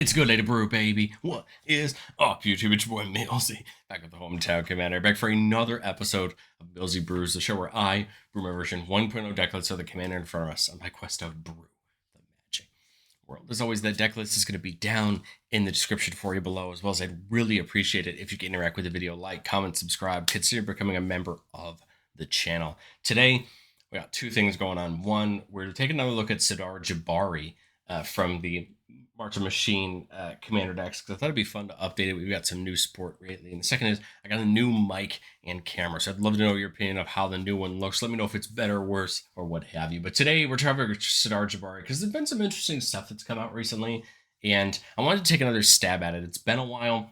It's good day to brew, baby. What is up, YouTube? It's your boy Millsy, back with the Hometown Commander, back for another episode of Millsy Brews, the show where I brew my version 1.0 deck list of the Commander in front of us on my quest to brew the magic world. As always, that deck list is going to be down in the description for you below, as well as I'd really appreciate it if you can interact with the video, like, comment, subscribe, consider becoming a member of the channel. Today, we got two things going on. One, we're taking another look at Sidar Jabari from the March of Machine Commander decks, because I thought it'd be fun to update it. We've got some new support lately. And the second is I got a new mic and camera. So I'd love to know your opinion of how the new one looks. Let me know if it's better or worse or what have you. But today we're talking about Sidar Jabari because there's been some interesting stuff that's come out recently. And I wanted to take another stab at it. It's been a while.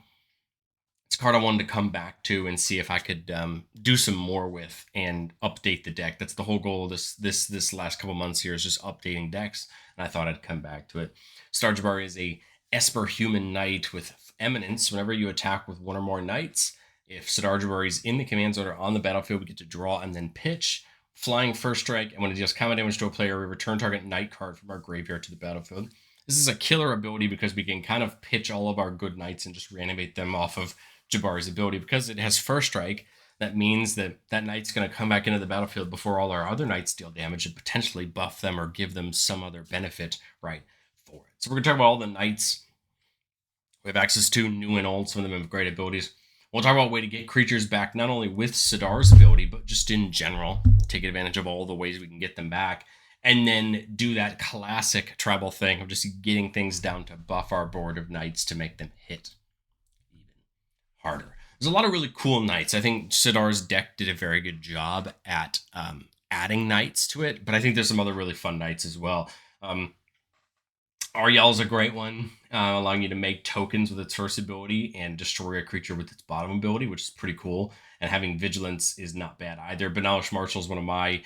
It's a card I wanted to come back to and see if I could do some more with and update the deck. That's the whole goal of this last couple months here, is just updating decks. And I thought I'd come back to it. Sidar Jabari is a Esper human knight with eminence. Whenever you attack with one or more knights, if Sidar Jabari is in the command zone or on the battlefield, we get to draw and then pitch. Flying first strike, and when it deals combat damage to a player, we return target knight card from our graveyard to the battlefield. This is a killer ability because we can kind of pitch all of our good knights and just reanimate them off of Jabari's ability. Because it has first strike, that means that that knight's going to come back into the battlefield before all our other knights deal damage and potentially buff them or give them some other benefit right for it. So we're going to talk about all the knights we have access to, new and old. Some of them have great abilities. We'll talk about a way to get creatures back, not only with Sidar's ability, but just in general. Take advantage of all the ways we can get them back. And then do that classic tribal thing of just getting things down to buff our board of knights to make them hit even harder. There's a lot of really cool knights. I think Sidar's deck did a very good job at adding knights to it, but I think there's some other really fun knights as well. Ariel's a great one, allowing you to make tokens with its first ability and destroy a creature with its bottom ability, which is pretty cool. And having Vigilance is not bad either. Banalish Marshal is one of my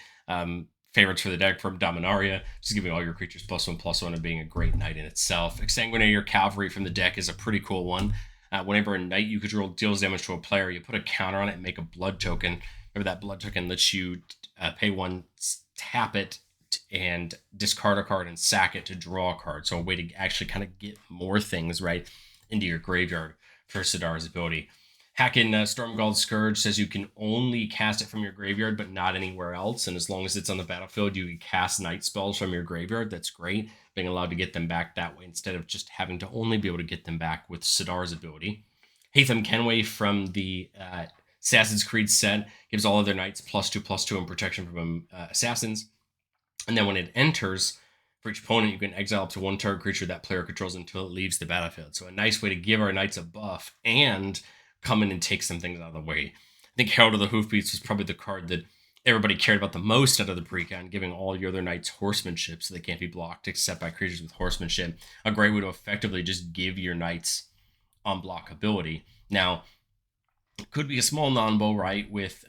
favorites for the deck from Dominaria, just giving all your creatures +1/+1 and being a great knight in itself. Exsanguinate your Cavalry from the deck is a pretty cool one. Whenever a knight you control deals damage to a player, you put a counter on it and make a blood token. Remember, that blood token lets you pay one, tap it, and discard a card and sack it to draw a card. So a way to actually kind of get more things right into your graveyard for Sidar's ability. Hacken Stormguard Scourge says you can only cast it from your graveyard, but not anywhere else. And as long as it's on the battlefield, you can cast night spells from your graveyard. That's great. Being allowed to get them back that way instead of just having to only be able to get them back with Sidar's ability. Hatham Kenway from the Assassin's Creed set gives all other knights +2/+2 and protection from assassins. And then when it enters, for each opponent, you can exile up to one target creature that player controls until it leaves the battlefield. So a nice way to give our knights a buff and come in and take some things out of the way. I think Herald of the Hoofbeats was probably the card that everybody cared about the most out of the precon, giving all your other knights horsemanship so they can't be blocked except by creatures with horsemanship. A great way to effectively just give your knights unblock ability. Now, it could be a small non-bow, right, with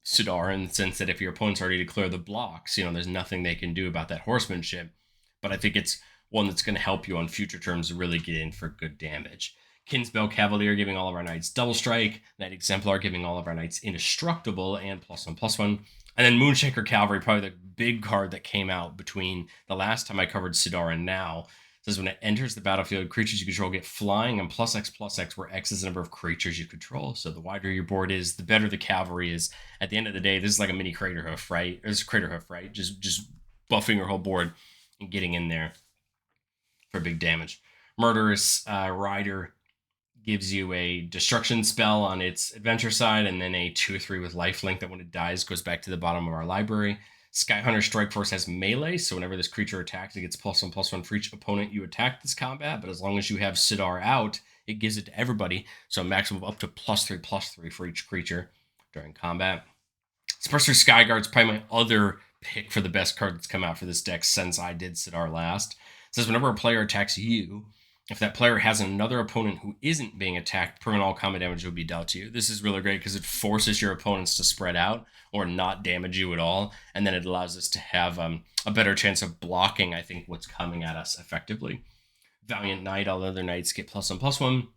Sidar, in the sense that if your opponent's already declared the blocks, there's nothing they can do about that horsemanship. But I think it's one that's going to help you on future terms to really get in for good damage. Kinsbell Cavalier giving all of our knights double strike. Knight Exemplar giving all of our knights indestructible and +1/+1. And then Moonshaker Cavalry, probably the big card that came out between the last time I covered Sidar and now. It says when it enters the battlefield, creatures you control get flying and +X/+X, where X is the number of creatures you control. So the wider your board is, the better the cavalry is. At the end of the day, this is like a mini Craterhoof, right? It's Craterhoof, right? Just buffing your whole board and getting in there for big damage. Murderous Rider gives you a destruction spell on its adventure side, and then a 2/3 with lifelink that when it dies goes back to the bottom of our library. Skyhunter Strike Force has melee, so whenever this creature attacks, it gets +1/+1 for each opponent you attack this combat, but as long as you have Sidar out, it gives it to everybody, so a maximum of up to +3/+3 for each creature during combat. Suppressor Skyguard's probably my other pick for the best card that's come out for this deck since I did Sidar last. It says whenever a player attacks you, if that player has another opponent who isn't being attacked, permanent all combat damage will be dealt to you. This is really great because it forces your opponents to spread out or not damage you at all, and then it allows us to have a better chance of blocking, I think, what's coming at us effectively. Valiant Knight, all other knights get +1/+1.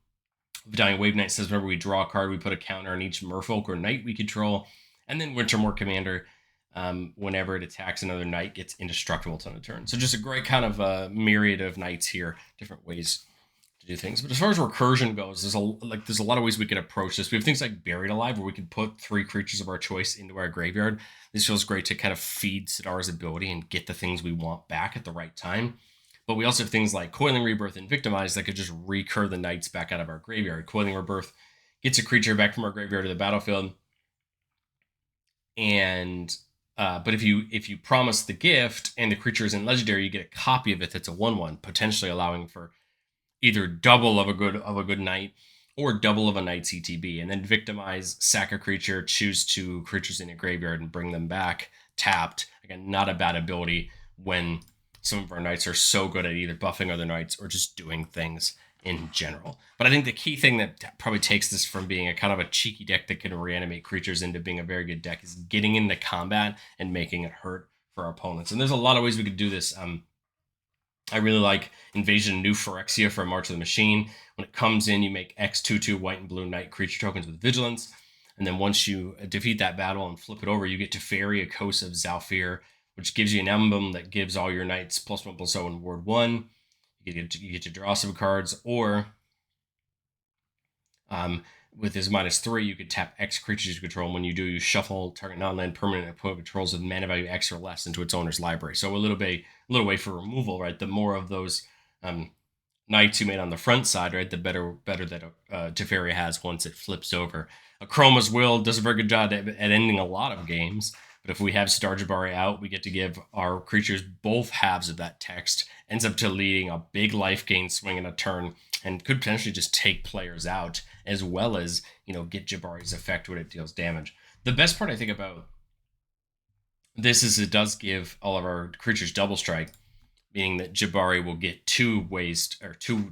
Valiant Wave Knight says whenever we draw a card, we put a counter on each merfolk or knight we control. And then Wintermoor Commander, whenever it attacks another knight, gets indestructible on a turn. So just a great kind of myriad of knights here, different ways to do things. But as far as recursion goes, there's a lot of ways we can approach this. We have things like Buried Alive, where we can put 3 creatures of our choice into our graveyard. This feels great to kind of feed Sidar's ability and get the things we want back at the right time. But we also have things like Coiling Rebirth and Victimize that could just recur the knights back out of our graveyard. Coiling Rebirth gets a creature back from our graveyard to the battlefield, and but if you promise the gift and the creature isn't legendary, you get a copy of it that's a 1/1, potentially allowing for either double of a good knight or double of a knight CTB, and then Victimize, sack a creature, choose 2 creatures in a graveyard and bring them back tapped. Again, not a bad ability when some of our knights are so good at either buffing other knights or just doing things in general. But I think the key thing that probably takes this from being a kind of a cheeky deck that can reanimate creatures into being a very good deck is getting into combat and making it hurt for our opponents. And there's a lot of ways we could do this. I really like Invasion New Phyrexia for March of the Machine. When it comes in, you make X 2/2 white and blue knight creature tokens with Vigilance. And then once you defeat that battle and flip it over, you get Teferi, a Coast of Zhalfir, which gives you an emblem that gives all your knights +1/+0 in Ward 1. You get to draw some cards, or with his -3, you could tap X creatures you control. And when you do, you shuffle target non-land permanent opponent controls with mana value X or less into its owner's library. So a little way for removal, right? The more of those knights you made on the front side, right, the better that Teferi has once it flips over. Chroma's Will does a very good job at ending a lot of games. But if we have Sidar Jabari out, we get to give our creatures both halves of that text. Ends up to leading a big life gain swing in a turn, and could potentially just take players out, as well as, get Jabari's effect when it deals damage. The best part I think about this is it does give all of our creatures double strike, meaning that Jabari will get 2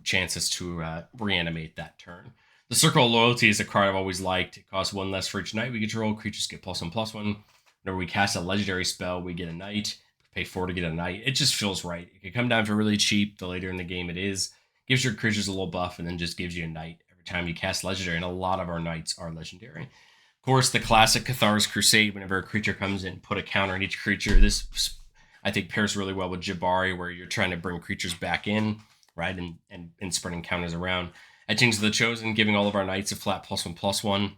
chances to reanimate that turn. The Circle of Loyalty is a card I've always liked. It costs 1 less for each knight we control. Creatures get +1/+1. Whenever we cast a legendary spell, we get a knight. Pay 4 to get a knight. It just feels right. It can come down for really cheap the later in the game it is. Gives your creatures a little buff, and then just gives you a knight every time you cast legendary. And a lot of our knights are legendary. Of course, the classic Cathar's Crusade. Whenever a creature comes in, put a counter on each creature. This, I think, pairs really well with Jabari, where you're trying to bring creatures back in, right, and spreading counters around. Etchings of the Chosen, giving all of our knights a flat +1/+1,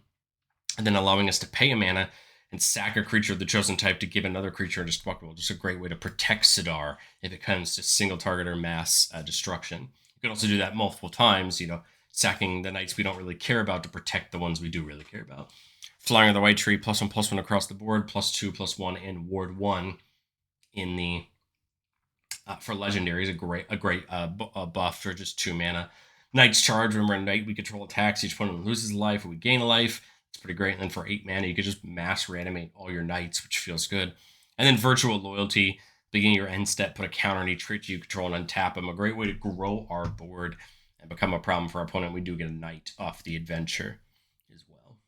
and then allowing us to pay a mana and sack a creature of the chosen type to give another creature indestructible. Just a great way to protect Sidar if it comes to single target or mass destruction. You can also do that multiple times, sacking the knights we don't really care about to protect the ones we do really care about. Flying on the White Tree, +1/+1 across the board, +2/+1 in Ward 1 in the for legendaries, a great buff for just 2 mana. Knight's Charge, remember a knight we control attacks, each opponent loses a life, we gain a life. It's pretty great. And then for 8 mana, you could just mass reanimate all your knights, which feels good. And then Virtual Loyalty, beginning your end step, put a counter on each creature you control and untap them. A great way to grow our board and become a problem for our opponent. We do get a knight off the adventure as well.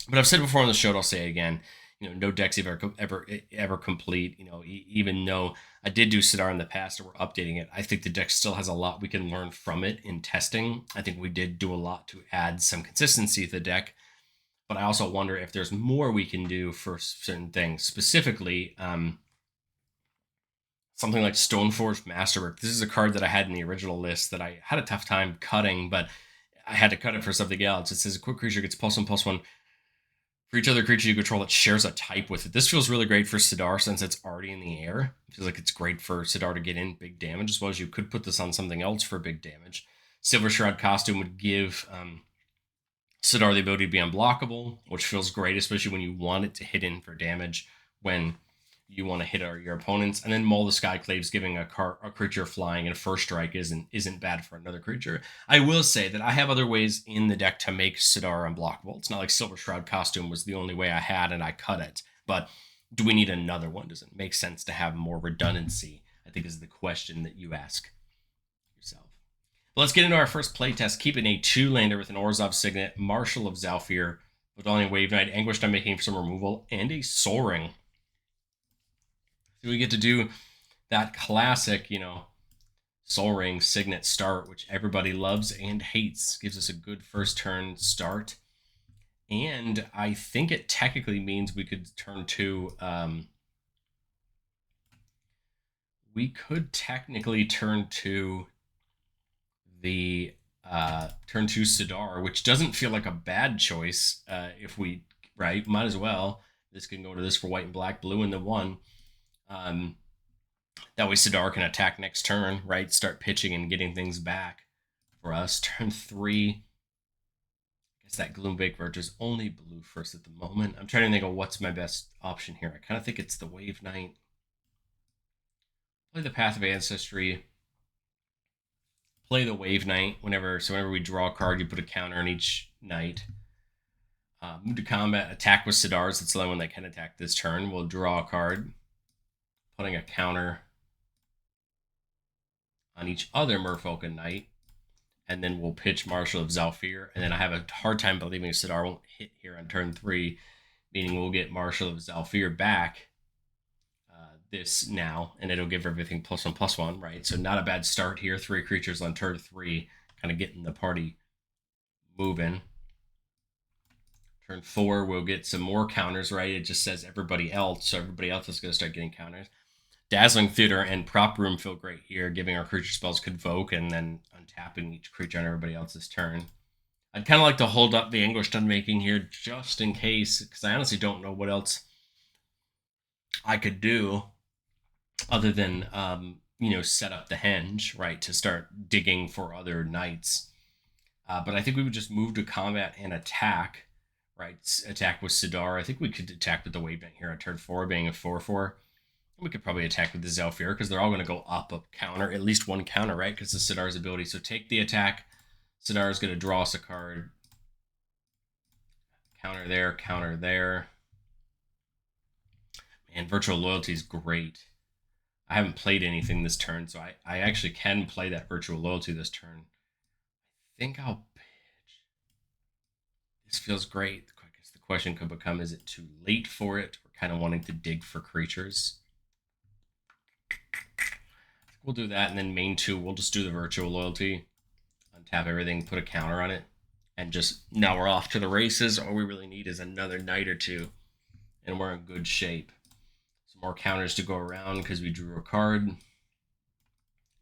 But I've said before on the show, and I'll say it again, no decks ever complete. Even though I did do Sidar in the past and we're updating it, I think the deck still has a lot we can learn from it in testing. I think we did do a lot to add some consistency to the deck. But I also wonder if there's more we can do for certain things. Specifically, something like Stoneforged Masterwork. This is a card that I had in the original list that I had a tough time cutting, but I had to cut it for something else. It says a quick creature gets +1/+1 for each other creature you control that shares a type with it. This feels really great for Sidar since it's already in the air. It feels like it's great for Sidar to get in big damage, as well as you could put this on something else for big damage. Silver Shroud Costume would give Sidar the ability to be unblockable, which feels great, especially when you want it to hit in for damage when you want to hit your opponents. And then Maul the Skyclaves, giving a creature flying and first strike isn't bad for another creature. I will say that I have other ways in the deck to make Sidar unblockable. It's not like Silver Shroud Costume was the only way I had and I cut it. But do we need another one? Does it make sense to have more redundancy? I think is the question that you ask yourself. Let's get into our first playtest. Keeping a 2-lander with an Orzhov Signet, Marshal of Zhalfir, with only Wave Knight, Anguish Knight making some removal, and a Soul Ring. So we get to do that classic, Soul Ring Signet start, which everybody loves and hates. Gives us a good first turn start. And I think it technically means we could turn to... we could technically turn to the Turn 2 Sidar, which doesn't feel like a bad choice. If we right, might as well. This can go to this for white and black, blue and the one. Um, that way Sidar can attack next turn, right? Start pitching and getting things back for us. Turn 3. I guess that Gloomvake Verge is only blue first at the moment. I'm trying to think of what's my best option here. I kind of think it's the Wave Knight. Play the Path of Ancestry. Play the Wave Knight whenever we draw a card, you put a counter on each knight. Move to combat, attack with Sidars. That's the only one that can attack this turn. We'll draw a card, putting a counter on each other Merfolk Knight, and then we'll pitch Marshal of Zhalfir. And then I have a hard time believing Sidar won't hit here on turn 3, meaning we'll get Marshal of Zhalfir back this now, and it'll give everything +1/+1, right? So not a bad start here. 3 creatures on turn 3, kind of getting the party moving. Turn 4, we'll get some more counters, right? It just says everybody else, so everybody else is going to start getting counters. Dazzling Theater and Prop Room feel great here, giving our creature spells Convoke and then untapping each creature on everybody else's turn. I'd kind of like to hold up the Anguished Unmaking here just in case, because I honestly don't know what else I could do other than, set up the henge, right, to start digging for other knights. But I think we would just move to combat and attack, right? Attack with Sidar. I think we could attack with the Wave Knight here on turn 4, being a 4/4. We could probably attack with the Zhalfir because they're all going to go up a counter, at least one counter, right? Because of Sidar's ability. So take the attack. Sidar is going to draw us a card. Counter there, counter there. Man, Virtual Loyalty is great. I haven't played anything this turn, so I actually can play that Virtual Loyalty this turn. I think I'll pitch. This feels great. I guess the question could become, is it too late for it? We're kind of wanting to dig for creatures. We'll do that, and then main 2, we'll just do the Virtual Loyalty. Untap everything, put a counter on it, and just, now we're off to the races. All we really need is another night or 2, and we're in good shape. Some more counters to go around because we drew a card.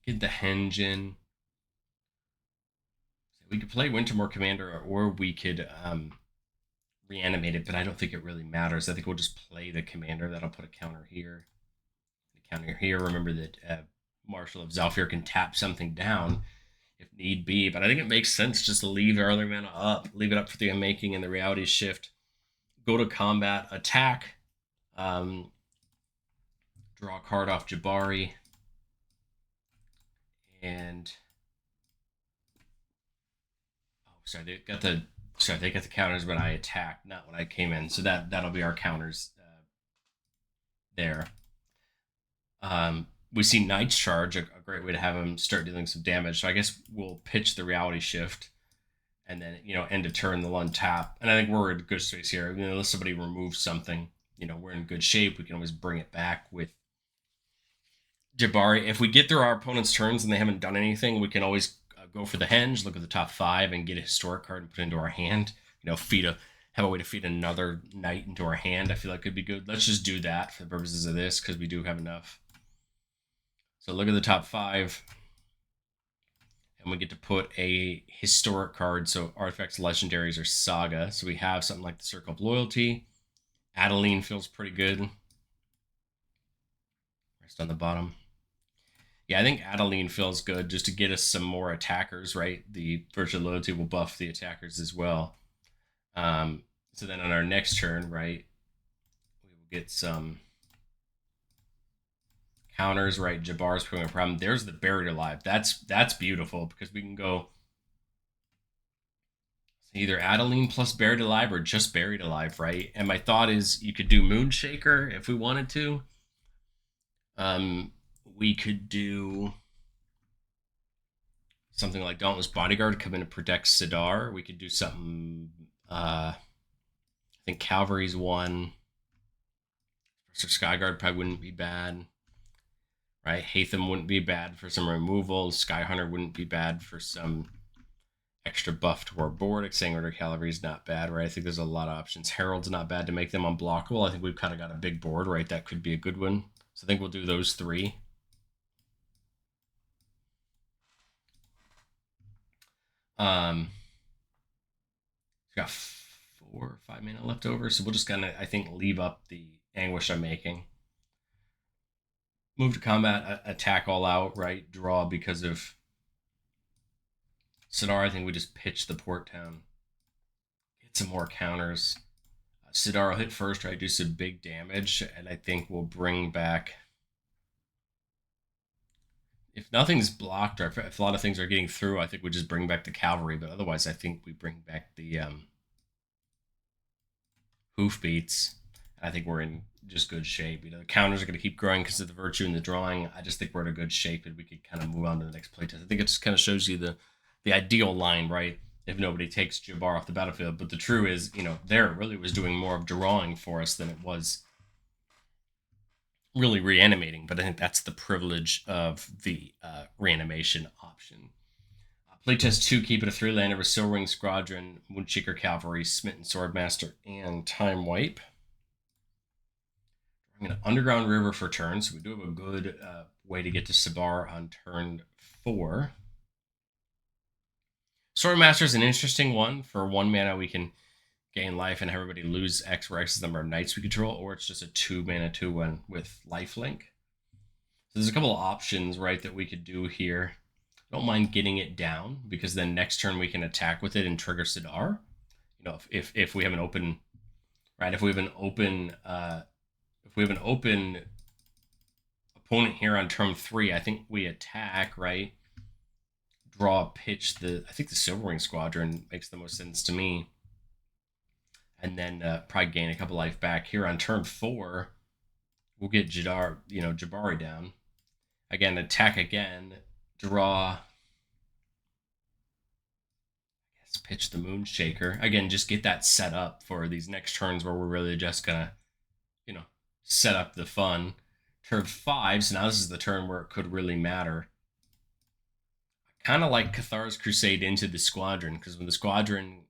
Get the henge in. We could play Wintermoor Commander, or we could reanimate it, but I don't think it really matters. I think we'll just play the commander. That'll put a counter here. The counter here. Remember that Marshal of Zhalfir can tap something down if need be, but I think it makes sense just to leave early mana up, leave it up for the unmaking and the reality shift. Go to combat, attack, draw a card off Jabari, and they got the counters when I attacked, not when I came in. So that'll be our counters there. We see Knight's Charge, a great way to have him start dealing some damage. So I guess we'll pitch the reality shift, and then end of turn they'll untap. And I think we're in good space here. Unless somebody removes something, we're in good shape. We can always bring it back with Jabari. If we get through our opponent's turns and they haven't done anything, we can always go for the henge, look at the top 5, and get a historic card and put it into our hand. Have a way to feed another knight into our hand. I feel like could be good. Let's just do that for the purposes of this because we do have enough. So look at the top 5, and we get to put a historic card. So artifacts, legendaries, or saga. So we have something like the Circle of Loyalty. Adeline feels pretty good. Rest on the bottom. Yeah, I think Adeline feels good just to get us some more attackers, right? The Virtual Loyalty will buff the attackers as well. So then on our next turn, right, we will get some counters, right? Jabbar's putting a problem. There's the Buried Alive. That's beautiful because we can go either Adeline plus Buried Alive or just Buried Alive, right? And my thought is you could do Moonshaker if we wanted to. We could do something like Dauntless Bodyguard come in and protect Sidar. We could do something. I think Cavalry's one. So Skyguard probably wouldn't be bad. Right? Hatham wouldn't be bad for some removal. Skyhunter wouldn't be bad for some extra buff to our board. Exsanguinary Cavalry's not bad, right? I think there's a lot of options. Herald's not bad to make them unblockable. I think we've kind of got a big board, right? That could be a good one. So I think we'll do those 3. We've got 4 or 5 mana left over, so we'll just kind of, I think, leave up the Anguish I'm making. Move to combat, attack all out, right? Draw because of Sidar. I think we just pitch the port town. Get some more counters. Sidar will hit first, right? Do some big damage, and I think we'll bring back. If nothing's blocked or if a lot of things are getting through, I think we just bring back the cavalry. But otherwise, I think we bring back the hoofbeats. I think we're in just good shape. The counters are going to keep growing because of the virtue and the drawing. I just think we're in a good shape and we could kind of move on to the next playtest. I think it just kind of shows you the ideal line, right? If nobody takes Jabbar off the battlefield. But the true is, there it really was doing more of drawing for us than it was really reanimating. But I think that's the privilege of the reanimation option. Playtest 2, keep it a 3-lander with Silverwing Squadron, Moonshaker Cavalry, Smitten Swordmaster, and Time Wipe. I'm going to Underground River for turn, so we do have a good way to get to Sabar on turn 4. Swordmaster is an interesting one. For 1 mana, we can gain life and everybody lose X, where X is the number of knights we control, or it's just a 2-mana 2-1 with lifelink. So there's a couple of options, right, that we could do here. I don't mind getting it down because then next turn we can attack with it and trigger Sidar. If we have an open, right? If we have an open opponent here on turn 3, I think we attack, right? Draw, pitch I think the Silverwing Squadron makes the most sense to me. And then probably gain a couple life back here on turn 4. We'll get Jabari down. Again, attack again. Draw. I guess pitch the Moonshaker. Again, just get that set up for these next turns where we're really just gonna, set up the fun. Turn 5, so now this is the turn where it could really matter. I kind of like Cathar's Crusade into the Squadron, because when the Squadron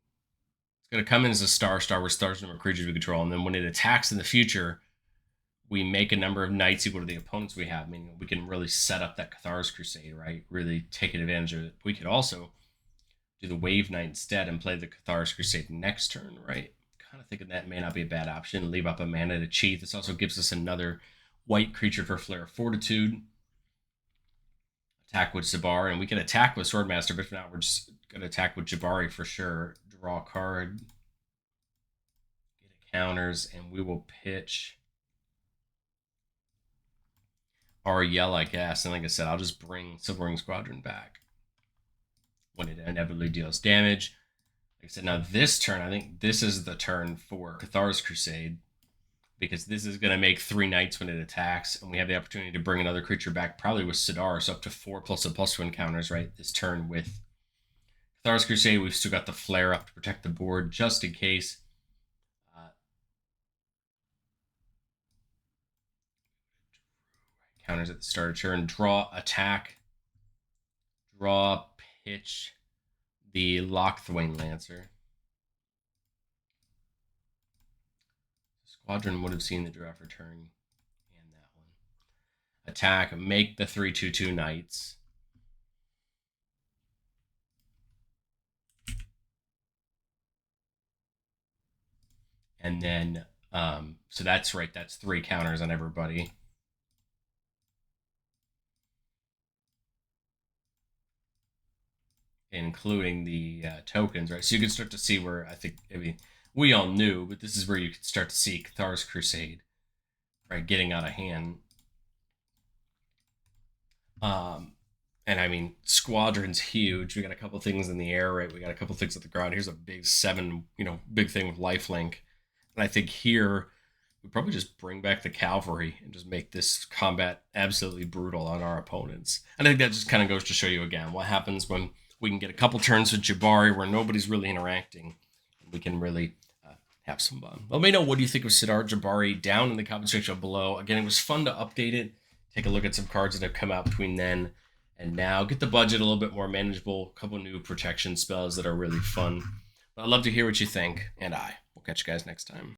is going to come in as a star where stars number of creatures we control, and then when it attacks in the future, we make a number of knights equal to the opponents we have, meaning we can really set up that Cathar's Crusade, right? Really take advantage of it. We could also do the Wave Knight instead and play the Cathar's Crusade next turn, right? Kind of thinking that may not be a bad option. Leave up a mana to cheat. This also gives us another white creature for Flare of Fortitude. Attack with Zabar, and we can attack with Swordmaster, but if not, we're just going to attack with Jabari for sure. Draw a card. Get a counters, and we will pitch our yell, I guess. And like I said, I'll just bring Silverwing Squadron back when it inevitably deals damage. Like I said, now this turn, I think this is the turn for Cathar's Crusade, because this is going to make 3 knights when it attacks, and we have the opportunity to bring another creature back, probably with Sidar, so up to 4 plus a +1 counters, right? This turn with Cathar's Crusade, we've still got the flare up to protect the board, just in case. Counters at the start of turn. Draw, attack. Draw, pitch the Lochthwain Lancer. Squadron would have seen the draft return and that one. Attack, make the 3/2/2 knights. And then, so that's right, that's 3 counters on everybody. Including the tokens, right? So you can start to see where we all knew, but this is where you can start to see Cathar's Crusade, right, getting out of hand. And I mean, Squadron's huge. We got a couple things in the air, right? We got a couple things at the ground. Here's a big 7, big thing with lifelink. And I think here we probably just bring back the cavalry and just make this combat absolutely brutal on our opponents. And I think that just kind of goes to show you again what happens when we can get a couple turns with Jabari where nobody's really interacting. And we can really have some fun. Let me know, what do you think of Sidar Jabari down in the comment section below. Again, it was fun to update it. Take a look at some cards that have come out between then and now. Get the budget a little bit more manageable. A couple new protection spells that are really fun. But I'd love to hear what you think, and I will catch you guys next time.